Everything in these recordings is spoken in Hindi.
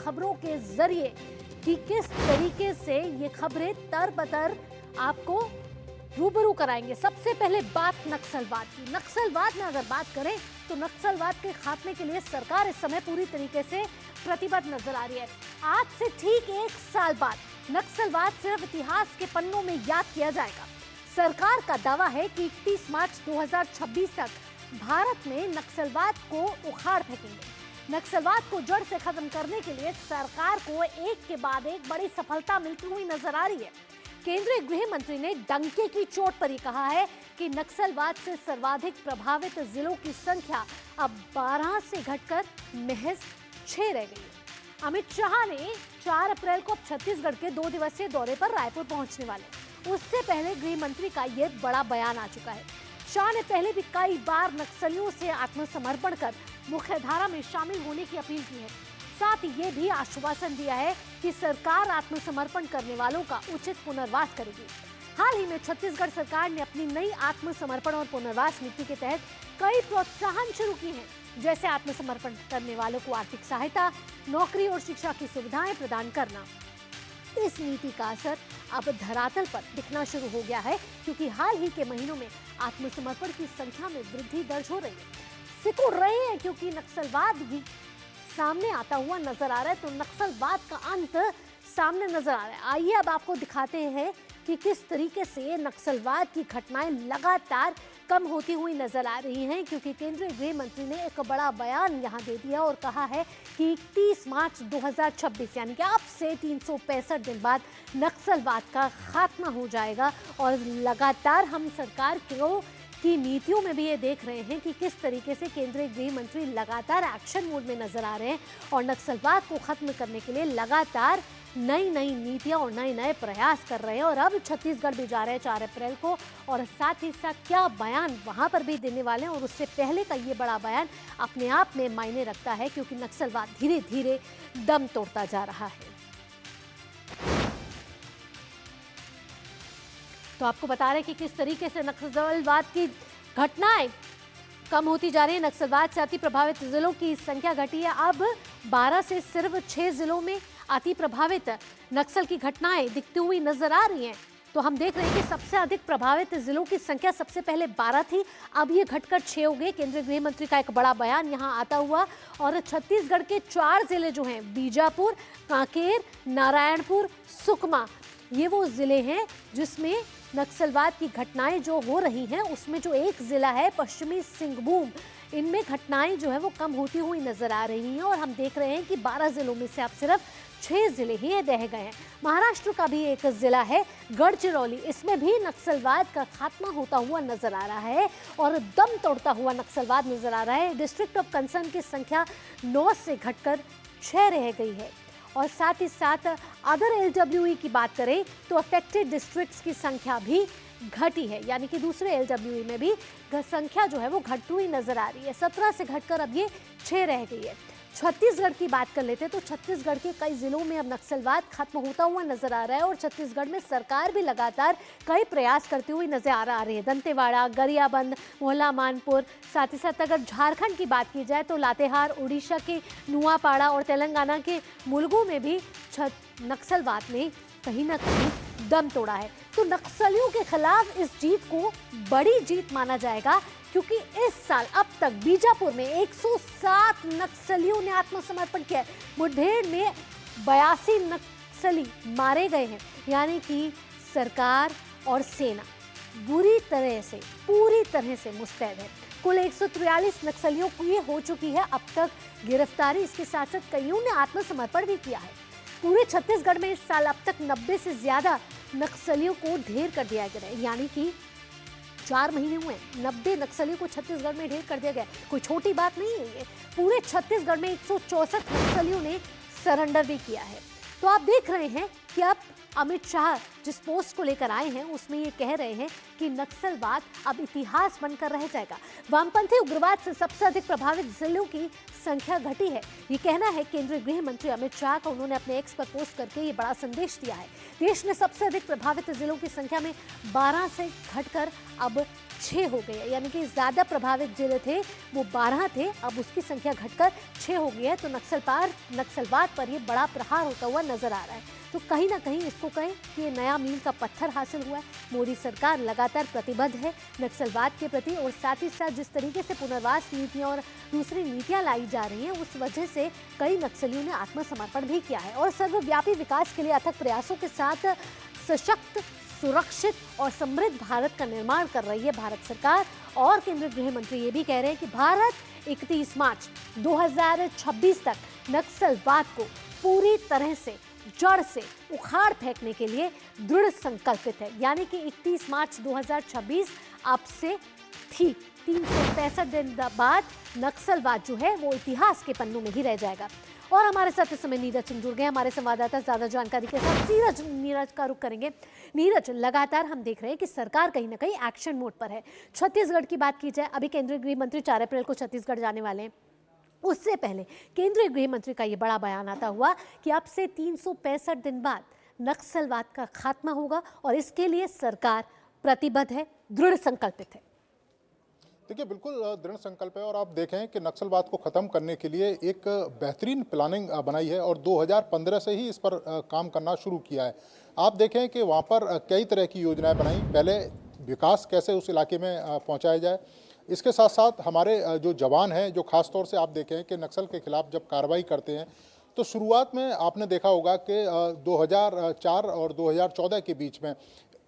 खबरों के जरिए कि किस तरीके से ये खबरें तर-बतर आपको रूबरू कराएंगे। सबसे पहले बात नक्सलवाद की। नक्सलवाद में अगर बात करें तो नक्सलवाद के खात्मे के लिए सरकार इस समय पूरी तरीके से प्रतिबद्ध नजर आ रही है। आज से ठीक 1 साल बाद नक्सलवाद सिर्फ इतिहास के पन्नों में याद किया जाएगा। सरकार का दावा है कि 31 मार्च 2026 तक भारत में नक्सलवाद को उखाड़ फेंकेंगे। नक्सलवाद को जड़ से खत्म करने के लिए सरकार को एक के बाद एक बड़ी सफलता मिलती हुई नजर आ रही है। केंद्रीय गृह मंत्री ने डंके की चोट पर ही कहा है कि नक्सलवाद से सर्वाधिक प्रभावित जिलों की संख्या अब 12 से घटकर महज 6 रह गई है। अमित शाह ने 4 अप्रैल को छत्तीसगढ़ के 2 दिवसीय दौरे पर रायपुर पहुंचने वाले। उससे पहले गृह मंत्री का यह बड़ा बयान आ चुका है। शाह ने पहले भी कई बार नक्सलियों से आत्मसमर्पण कर मुख्यधारा में शामिल होने की अपील की है। साथ ही ये भी आश्वासन दिया है कि सरकार आत्मसमर्पण करने वालों का उचित पुनर्वास करेगी। हाल ही में छत्तीसगढ़ सरकार ने अपनी नई आत्मसमर्पण और पुनर्वास नीति के तहत कई प्रोत्साहन शुरू किए हैं, जैसे आत्मसमर्पण करने वालों को आर्थिक सहायता, नौकरी और शिक्षा की सुविधाएं प्रदान करना। इस नीति का असर अब धरातल पर दिखना शुरू हो गया है, क्योंकि हाल ही के महीनों में आत्मसमर्पण की संख्या में वृद्धि दर्ज हो रही है। सिकुड़ रहे हैं क्योंकि नक्सलवाद भी सामने आता हुआ नजर आ रहा है, तो नक्सलवाद का अंत सामने नजर आ रहा है। आइए अब आपको दिखाते हैं कि किस तरीके से नक्सलवाद की घटनाएं लगातार कम होती हुई नजर आ रही हैं, क्योंकि केंद्रीय गृह मंत्री ने एक बड़ा बयान यहां दे दिया और कहा है कि 31 मार्च 2026 यानी कि अब से 365 दिन बाद नक्सलवाद का खात्मा हो जाएगा। और लगातार हम सरकार की नीतियों में भी ये देख रहे हैं कि किस तरीके से केंद्रीय गृह मंत्री लगातार एक्शन मोड में नजर आ रहे हैं और नक्सलवाद को खत्म करने के लिए लगातार नई नई नीतियां और नए नए प्रयास कर रहे हैं। और अब छत्तीसगढ़ भी जा रहे हैं 4 अप्रैल को, और साथ ही साथ क्या बयान वहां पर भी देने वाले हैं। और उससे पहले का ये बड़ा बयान अपने आप में मायने रखता है, क्योंकि नक्सलवाद धीरे धीरे दम तोड़ता जा रहा है। तो आपको बता रहे हैं कि किस तरीके से नक्सलवाद की घटनाएं कम होती जा रही है। नक्सलवाद से अति प्रभावित जिलों की संख्या घटी है। अब 12 से सिर्फ 6 जिलों में अति प्रभावित नक्सल की घटनाएं दिखती हुई नजर आ रही हैं। तो हम देख रहे हैं कि सबसे अधिक प्रभावित जिलों की संख्या सबसे पहले 12 थी, अब ये घटकर 6 हो गए। केंद्रीय गृह मंत्री का एक बड़ा बयान यहाँ आता हुआ। और छत्तीसगढ़ के 4 जिले जो हैं, बीजापुर, कांकेर, नारायणपुर, सुकमा, ये वो जिले हैं जिसमें नक्सलवाद की घटनाएं जो हो रही हैं। उसमें जो एक जिला है पश्चिमी सिंहभूम, इनमें घटनाएं जो है वो कम होती हुई नजर आ रही हैं। और हम देख रहे हैं कि 12 जिलों में से अब सिर्फ 6 जिले ही रह गए हैं। महाराष्ट्र का भी एक जिला है गढ़चिरौली, इसमें भी नक्सलवाद का खात्मा होता हुआ नजर आ रहा है और दम तोड़ता हुआ नक्सलवाद नजर आ रहा है। डिस्ट्रिक्ट ऑफ कंसर्न की संख्या 9 से घटकर 6 रह गई है। और साथ ही साथ अदर LWE की बात करें तो अफेक्टेड डिस्ट्रिक्ट्स की संख्या भी घटी है, यानी कि दूसरे LWE में भी संख्या जो है वो घटती हुई नजर आ रही है। 17 से घटकर अब ये 6 रह गई है। छत्तीसगढ़ की बात कर लेते हैं तो छत्तीसगढ़ के कई जिलों में अब नक्सलवाद खत्म होता हुआ नजर आ रहा है और छत्तीसगढ़ में सरकार भी लगातार कई प्रयास करती हुई नजर आ रही है। दंतेवाड़ा, गरियाबंद, मोहला मानपुर, साथ ही साथ अगर झारखंड की बात की जाए तो लातेहार, उड़ीसा के नुआपाड़ा और तेलंगाना के मुलुगु में भी नक्सलवाद ने कहीं ना कहीं दम तोड़ा है। तो नक्सलियों के खिलाफ इस जीत को बड़ी जीत माना जाएगा, क्योंकि इस साल अब तक बीजापुर में 107 नक्सलियों ने आत्मसमर्पण किया है। मुठभेड़ में 82 नक्सली मारे गए हैं, यानी कि सरकार और सेना पूरी तरह से मुस्तैद है। कुल 143 नक्सलियों को ये हो चुकी है अब तक गिरफ्तारी। इसके साथ साथ कईयों ने आत्मसमर्पण भी किया है। पूरे छत्तीसगढ़ में इस साल अब तक 90 से ज्यादा नक्सलियों को ढेर कर दिया गया है, यानी कि 4 महीने हुए 90 नक्सलियों को छत्तीसगढ़ में ढेर कर दिया गया। कोई छोटी बात नहीं है ये। पूरे छत्तीसगढ़ में 164 नक्सलियों ने सरेंडर भी किया है। तो आप देख रहे हैं कि अब अमित शाह जिस पोस्ट को लेकर आए हैं उसमें ये कह रहे हैं कि नक्सलवाद अब इतिहास बनकर रह जाएगा। वामपंथी उग्रवाद से सबसे अधिक प्रभावित जिलों की संख्या घटी है, ये कहना है केंद्रीय गृह मंत्री अमित शाह का। उन्होंने अपने एक्स पर पोस्ट करके ये बड़ा संदेश दिया है। देश में सबसे अधिक प्रभावित जिलों की संख्या में 12 से घटकर अब 6 हो गई है, यानी कि ज़्यादा प्रभावित जिले थे वो 12 थे, अब उसकी संख्या घटकर 6 हो गई है। तो नक्सलवाद पर ये बड़ा प्रहार होता हुआ नजर आ रहा है। तो कहीं ना कहीं इसको कहें कि ये नया मील का पत्थर हासिल हुआ है। मोदी सरकार लगातार प्रतिबद्ध है नक्सलवाद के प्रति, और साथ ही साथ जिस तरीके से पुनर्वास नीतियां और दूसरी नीतियां लाई जा रही हैं, उस वजह से कई नक्सलियों ने आत्मसमर्पण भी किया है। और सर्वव्यापी विकास के लिए अथक प्रयासों के साथ सशक्त, सुरक्षित और समृद्ध भारत का निर्माण कर रही है भारत सरकार। और केंद्रीय गृह मंत्री ये भी कह रहे हैं कि भारत 31 मार्च 2026 तक नक्सलवाद को पूरी तरह से जड़ से उखाड़ फेंकने के लिए दृढ़ संकल्पित है। यानी कि 31 मार्च 2026 अब से ठीक 365 दिन बाद नक्सलवाद जो है वो इतिहास के पन्नों में ही रह जाएगा। और हमारे साथ इस समय नीरज सिंह जुड़ गए, हमारे संवाददाता ज्यादा जानकारी के साथ। नीरज का रुख करेंगे। नीरज, लगातार हम देख रहे हैं कि सरकार कहीं ना कहीं एक्शन मोड पर है। छत्तीसगढ़ की बात की जाए, अभी केंद्रीय गृह मंत्री 4 अप्रैल को छत्तीसगढ़ जाने वाले हैं। उससे पहले केंद्रीय गृह मंत्री का ये बड़ा बयान आता हुआ कि अब से 365 दिन बाद नक्सलवाद का खात्मा होगा और इसके लिए सरकार प्रतिबद्ध है, दृढ़ संकल्पित है। देखिए, बिल्कुल दृढ़ संकल्प है। और आप देखें कि नक्सलवाद को ख़त्म करने के लिए एक बेहतरीन प्लानिंग बनाई है और 2015 से ही इस पर काम करना शुरू किया है। आप देखें कि वहाँ पर कई तरह की योजनाएं बनाई। पहले विकास कैसे उस इलाके में पहुँचाया जाए, इसके साथ साथ हमारे जो जवान हैं, जो खास तौर से आप देखें कि नक्सल के खिलाफ जब कार्रवाई करते हैं, तो शुरुआत में आपने देखा होगा कि 2004 और 2014 के बीच में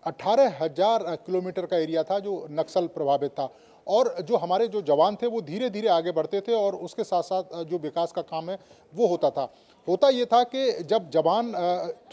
18,000 किलोमीटर का एरिया था जो नक्सल प्रभावित था। और जो हमारे जो जवान थे वो धीरे धीरे आगे बढ़ते थे और उसके साथ साथ जो विकास का काम है वो होता था। होता ये था कि जब जवान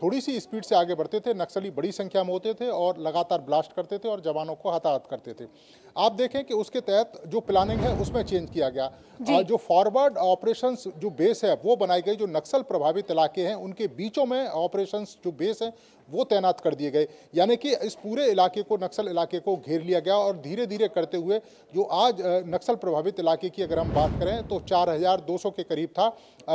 थोड़ी सी स्पीड से आगे बढ़ते थे, नक्सली बड़ी संख्या में होते थे और लगातार ब्लास्ट करते थे और जवानों को हताहत करते थे। आप देखें कि उसके तहत जो प्लानिंग है उसमें चेंज किया गया। जो फॉरवर्ड ऑपरेशंस जो बेस है वो बनाई गई। जो नक्सल प्रभावित इलाके हैं उनके बीचों में ऑपरेशंस जो बेस है वो तैनात कर दिए गए। यानी कि इस पूरे इलाके को, नक्सल इलाके को घेर लिया गया। और धीरे धीरे करते हुए जो आज नक्सल प्रभावित इलाके की अगर हम बात करें तो 4,200 के करीब था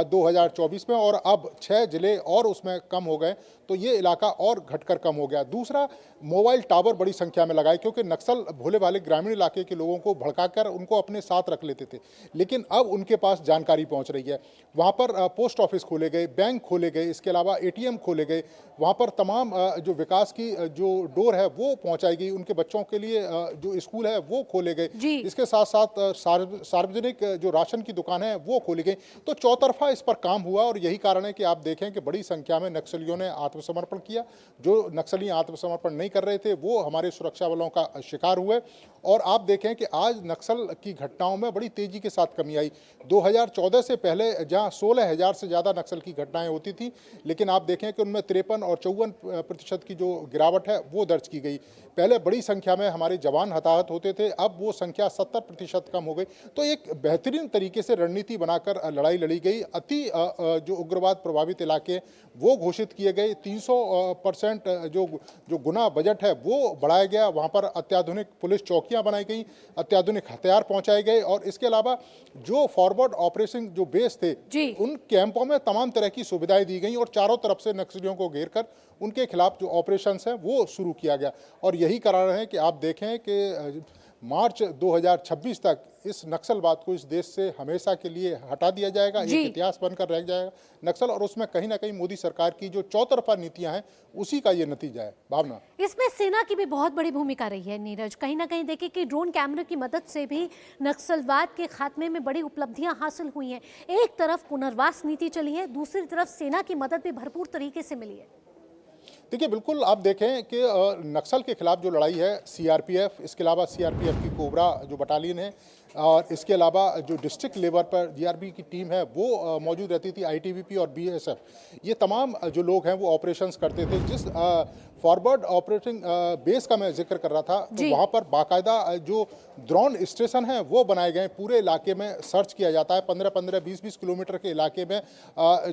2024 में, और अब 6 जिले और उसमें कम हो गए। तो ये इलाका और घटकर कम हो गया। दूसरा, मोबाइल टावर बड़ी संख्या में लगाए, क्योंकि नक्सल भोले भाले ग्रामीण इलाके के लोगों को भड़काकर उनको अपने साथ रख लेते थे, लेकिन अब उनके पास जानकारी पहुंच रही है। वहाँ पर पोस्ट ऑफिस खोले गए, बैंक खोले गए, इसके अलावा ATM खोले गए। वहाँ पर तमाम जो विकास की जो डोर है वो पहुँचाई गई। उनके बच्चों के लिए जो स्कूल है वो खोले गए। इसके साथ साथ सार्वजनिक जो राशन की दुकान है वो खोली गई। तो चौतरफा इस पर काम हुआ और यही कारण है कि आप देखें कि बड़ी संख्या में नक्सलियों ने आत्मसमर्पण किया। जो नक्सली आत्मसमर्पण नहीं कर रहे थे वो हमारे सुरक्षा बलों का शिकार हुए। और आप देखें कि आज नक्सल की घटनाओं में बड़ी तेजी के साथ कमी आई। 2014 से पहले जहां 16,000 से ज़्यादा नक्सल की घटनाएं होती थी, लेकिन आप देखें कि उनमें 53 और 54% की जो गिरावट है वो दर्ज की गई। पहले बड़ी संख्या में हमारे जवान हताहत होते थे, अब वो संख्या 70% कम हो गई। तो एक बेहतरीन तरीके से रणनीति बनाकर लड़ाई लड़ी गई। जो उग्रवाद प्रभावित इलाके वो घोषित किए गए। 300% जो गुना बजट है वो बढ़ाया गया। वहाँ पर अत्याधुनिक पुलिस चौकियाँ बनाई गई, अत्याधुनिक हथियार पहुँचाए गए। और इसके अलावा जो फॉरवर्ड ऑपरेशन जो बेस थे उन कैंपों में तमाम तरह की सुविधाएं दी गई और चारों तरफ से नक्सलियों को घेर कर उनके खिलाफ जो ऑपरेशंस हैं वो शुरू किया गया। और यही कारण है कि आप देखें कि मार्च 2026 तक इस नक्सलवाद को इस देश से हमेशा के लिए हटा दिया जाएगा। एक इतिहास बनकर रह जाएगा नक्सल, और उसमें कहीं ना कहीं मोदी सरकार की जो चौतरफा नीतियां हैं उसी का ये नतीजा है। भावना, इसमें सेना की भी बहुत बड़ी भूमिका रही है नीरज। कहीं ना कहीं देखिए कि ड्रोन कैमरे की मदद से भी नक्सलवाद के खात्मे में बड़ी उपलब्धियां हासिल हुई हैं। एक तरफ पुनर्वास नीति चली है, दूसरी तरफ सेना की मदद भी भरपूर तरीके से मिली है। देखिए, बिल्कुल आप देखें कि नक्सल के खिलाफ जो लड़ाई है CRPF, इसके अलावा CRPF की कोबरा जो बटालियन है, और इसके अलावा जो डिस्ट्रिक्ट लेवल पर DRB की टीम है वो मौजूद रहती थी, ITBP और BSF, ये तमाम जो लोग हैं वो ऑपरेशंस करते थे। जिस फॉरवर्ड ऑपरेटिंग बेस का मैं जिक्र कर रहा था, तो वहाँ पर बाकायदा जो ड्रोन स्टेशन हैं वो बनाए गए। पूरे इलाके में सर्च किया जाता है। 15-15, 20-20 किलोमीटर के इलाके में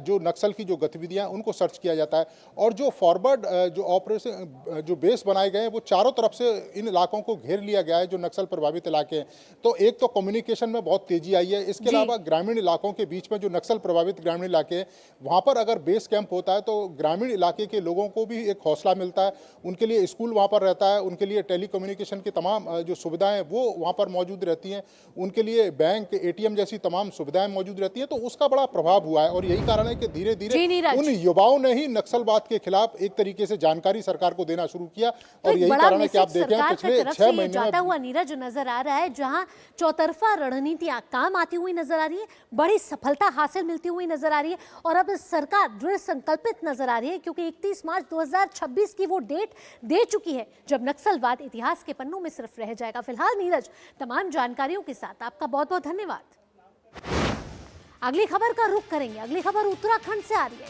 जो नक्सल की जो गतिविधियाँ उनको सर्च किया जाता है। और जो फॉरवर्ड जो ऑपरेशन जो बेस बनाए गए हैं वो चारों तरफ से इन इलाकों को घेर लिया गया है जो नक्सल प्रभावित इलाके हैं। तो एक तो कम्युनिकेशन में बहुत तेजी आई है। इसके जी। अलावा ग्रामीण इलाकों के बीच में जो नक्सल प्रभावित ग्रामीण इलाके हैं, वहाँ पर अगर बेस कैंप होता है तो ग्रामीण इलाके के लोगों को भी एक हौसला मिलता है। उनके लिए स्कूल वहाँ पर रहता है, उनके लिए टेली कम्युनिकेशन की तमाम जो सुविधाएं वो वहाँ पर मौजूद रहती हैं, उनके लिए बैंक, एटीएम जैसी तमाम सुविधाएं मौजूद रहती हैं। तो उसका बड़ा प्रभाव हुआ है और यही कारण है कि धीरे जी धीरे नीरज। उन युवाओं ने ही नक्सलवाद के खिलाफ एक तरीके से जानकारी सरकार को देना शुरू किया। तो और एक यही बड़ा कारण है कि आप मैसेज देखें सरकार की पिछले तरफ 6 से ये महीने जाता में हुआ नीरज नजर आ रहा है, जहां चौतरफा रणनीतियां काम आती हुई नजर आ रही है, बड़ी सफलता हासिल मिलती हुई नजर आ रही है और अब सरकार दृढ़ संकल्पित नजर आ रही है, क्योंकि 31 मार्च 2026 की वो डेट दे चुकी है जब नक्सलवाद इतिहास के पन्नों में सिर्फ रह जाएगा। फिलहाल नीरज, तमाम जानकारियों के साथ आपका बहुत बहुत धन्यवाद। अगली खबर का रुख करेंगे। अगली खबर उत्तराखंड से आ रही है।